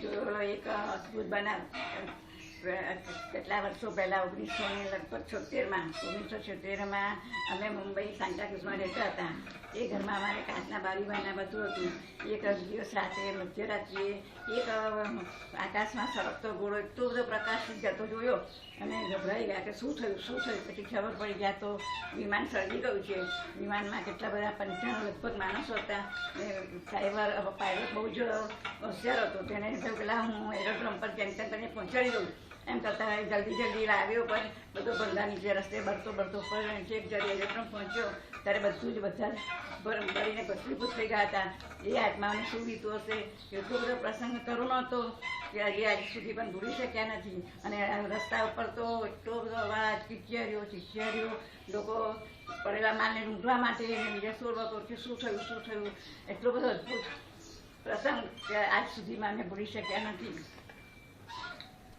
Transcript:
જોયેલો એક અદ્ભુત બનાવ કેટલા વર્ષો પહેલાં 1976માં અમે મુંબઈ સાન્ટાક્રુઝમાં રહેતા હતા. એ ઘરમાં અમારે કાચના બારીબારણા બધું હતું. એક દિવસ રાતે મધ્યરાત્રિએ એક આકાશમાં સરકતો ઘોડો એટલો બધો પ્રકાશિત જતો જોયો અને ગભરાઈ ગયા કે શું થયું. પછી ખબર પડી ગયા તો વિમાન સળગી ગયું છે. વિમાનમાં કેટલા બધા 95 લગભગ માણસો હતા. ડ્રાઈવર પાયલટ બહુ જ હોશિયાર હતો. તેને પેલા હું એરોડ્રોમ પર જેમ તેમ કરીને પહોંચાડી દઉં એમ કરતાં જલ્દી લાવ્યો. પણ બધો ભંગાર નીચે રસ્તે બળતો પર છેક જ્યારે એરોડ્રોમ પહોંચ્યો ત્યારે બધા ભરીને ભસ્મીભૂત થઈ ગયા હતા. એ આત્માઓને શું વીતું હશે. એટલો બધો પ્રસંગ કરુણ હતો કે આજ સુધી પણ ભૂલી શક્યા નથી. અને રસ્તા ઉપર તો એટલો બધો અવાજ, ચીચિયારીઓ, લોકો પડેલા માલને રૂંધવા માટે બીજા સોરવા કે શું થયું. એટલો બધો અદ્ભુત પ્રસંગ કે આજ સુધીમાં અમે ભૂલી શક્યા નથી.